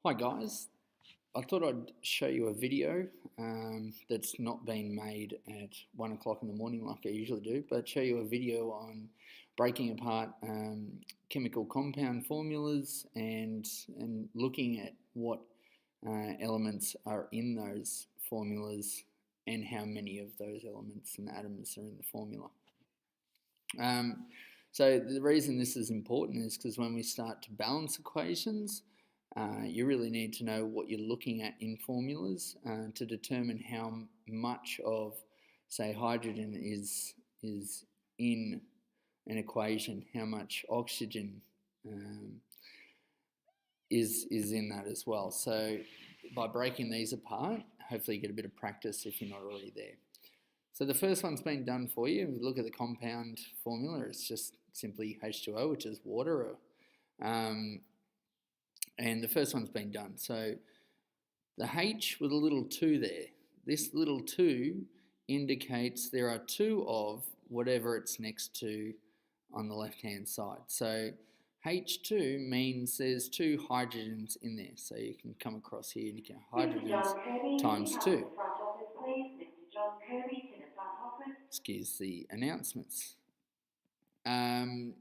Hi guys, I thought I'd show you a video that's not been made at 1 o'clock in the morning like I usually do, but show you a video on breaking apart chemical compound formulas and looking at what elements are in those formulas and how many of those elements and atoms are in the formula. Um, so the reason this is important is because when we start to balance equations, you really need to know what you're looking at in formulas to determine how much of, say, hydrogen is in an equation, how much oxygen is in that as well. So by breaking these apart, hopefully you get a bit of practice if you're not already there. So the first one's been done for you. If you look at the compound formula, it's just simply H2O, which is water. And the first one's been done. So the H with a little 2 there, this little 2 indicates there are 2 of whatever it's next to on the left-hand side. So H2 means there's 2 hydrogens in there. So you can come across here and you can hydrogens times 2. Excuse the announcements. And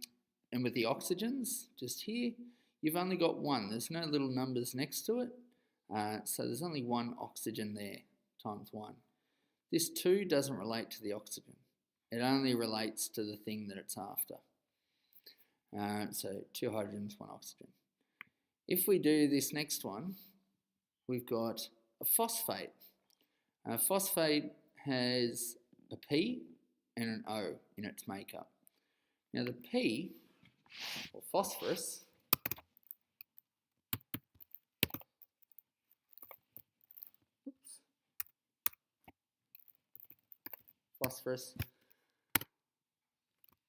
with the oxygens, just here, you've only got 1. There's no little numbers next to it. So there's only 1 oxygen there, times 1. This 2 doesn't relate to the oxygen. It only relates to the thing that it's after. So 2 hydrogens, 1 oxygen. If we do this next one, we've got a phosphate. Phosphate has a P and an O in its makeup. Now the P, or phosphorus,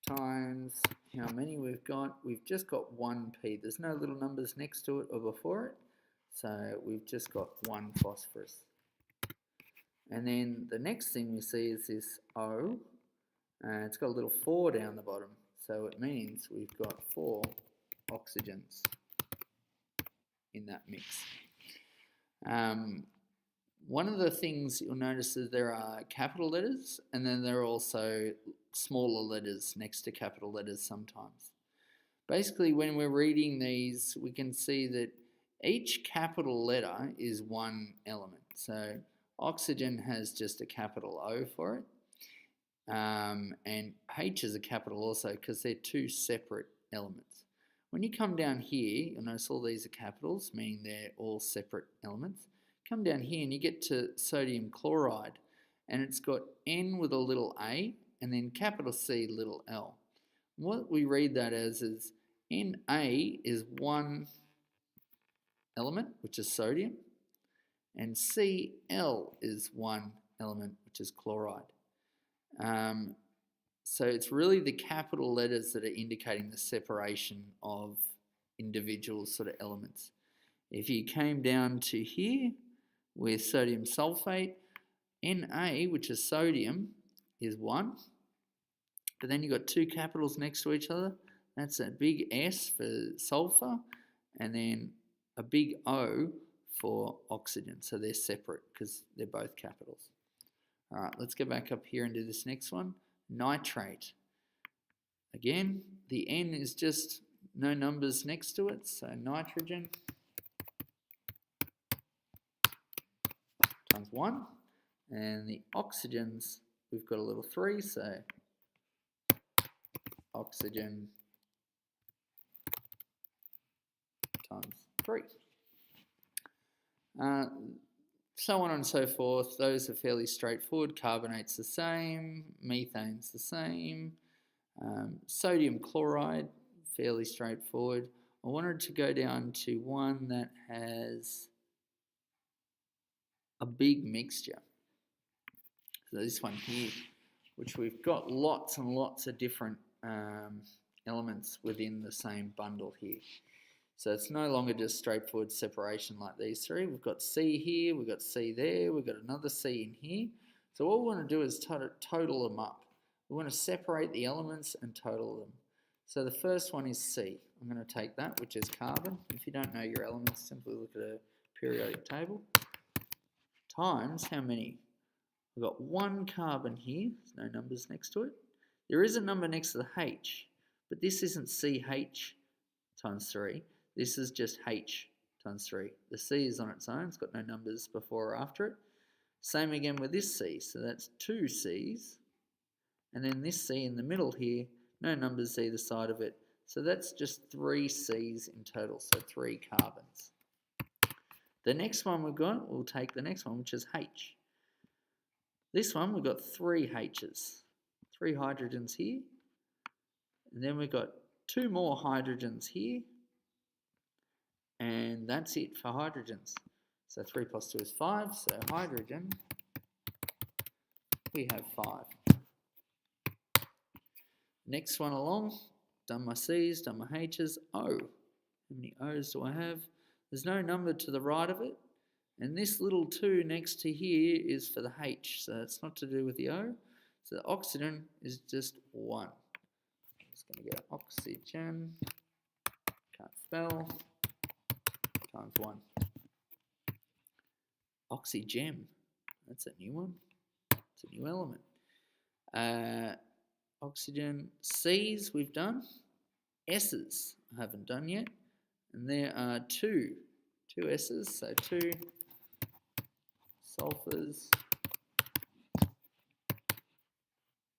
times how many we've got. We've just got 1 P. There's no little numbers next to it or before it. So we've just got 1 phosphorus. And then the next thing we see is this O. It's got a little 4 down the bottom. So it means we've got 4 oxygens in that mix. One of the things you'll notice is there are capital letters and then there are also smaller letters next to capital letters sometimes. Basically, when we're reading these, we can see that each capital letter is 1 element. So oxygen has just a capital O for it. And H is a capital also because they're 2 separate elements. When you come down here, you'll notice all these are capitals, meaning they're all separate elements. Come down here and you get to sodium chloride, and it's got N with a little a and then capital C little l. What we read that as is Na is 1 element, which is sodium, and Cl is 1 element, which is chloride. So it's really the capital letters that are indicating the separation of individual sort of elements. If you came down to here with sodium sulfate, Na, which is sodium, is 1, but then you've got 2 capitals next to each other. That's a big S for sulfur, and then a big O for oxygen. So they're separate because they're both capitals. All right, let's go back up here and do this next one. Nitrate. Again, the N is just no numbers next to it, so nitrogen times 1. And the oxygens, we've got a little 3, so oxygen times 3. So on and so forth. Those are fairly straightforward. Carbonate's the same, methane's the same. Sodium chloride, fairly straightforward. I wanted to go down to one that has a big mixture. So this one here, which we've got lots and lots of different elements within the same bundle here. So it's no longer just straightforward separation like these 3. We've got C here, we've got C there, we've got another C in here. So what we want to do is total them up. We want to separate the elements and total them. So the first one is C. I'm going to take that, which is carbon. If you don't know your elements, simply look at a periodic table. Times how many? We've got one carbon here. There's no numbers next to it. There is a number next to the H, but this isn't CH times 3. This is just H times 3. The C is on its own. It's got no numbers before or after it. Same again with this C. So that's 2 C's. And then this C in the middle here, no numbers either side of it. So that's just 3 C's in total, so 3 carbons. The next one we've got, we'll take the next one, which is H. This one, we've got 3 H's, 3 hydrogens here. And then we've got 2 more hydrogens here. And that's it for hydrogens. So 3 plus 2 is 5, so hydrogen, we have 5. Next one along, done my C's, done my H's, O. How many O's do I have? There's no number to the right of it. And this little 2 next to here is for the H, so it's not to do with the O. So the oxygen is just 1. I'm just going to go oxygen, can't spell, times 1. Oxygem, that's a new one. It's a new element. Oxygen, C's we've done. S's I haven't done yet. And there are two S's, so 2 sulfurs.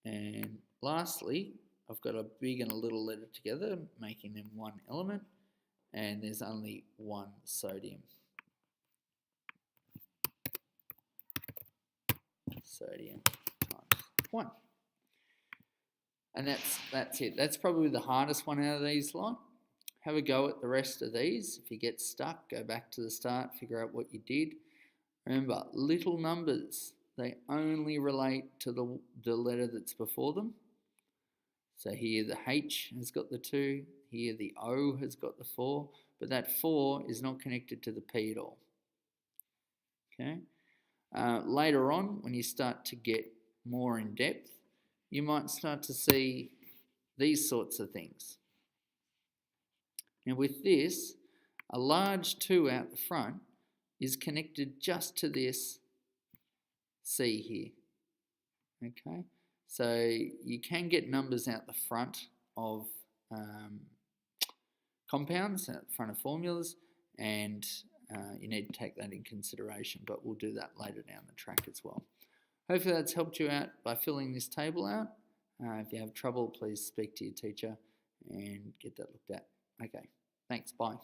And lastly, I've got a big and a little letter together, making them one element. And there's only 1 sodium. Sodium times 1. And that's it. That's probably the hardest one out of these lot. Have a go at the rest of these. If you get stuck, go back to the start, figure out what you did. Remember, little numbers, they only relate to the letter that's before them. So here the H has got the 2, here the O has got the 4, but that 4 is not connected to the P at all. Okay. Later on, when you start to get more in depth, you might start to see these sorts of things. Now with this, a large 2 out the front is connected just to this C here. Okay, so you can get numbers out the front of compounds, out the front of formulas, and you need to take that in consideration, but we'll do that later down the track as well. Hopefully that's helped you out by filling this table out. If you have trouble, please speak to your teacher and get that looked at. Okay, thanks, bye.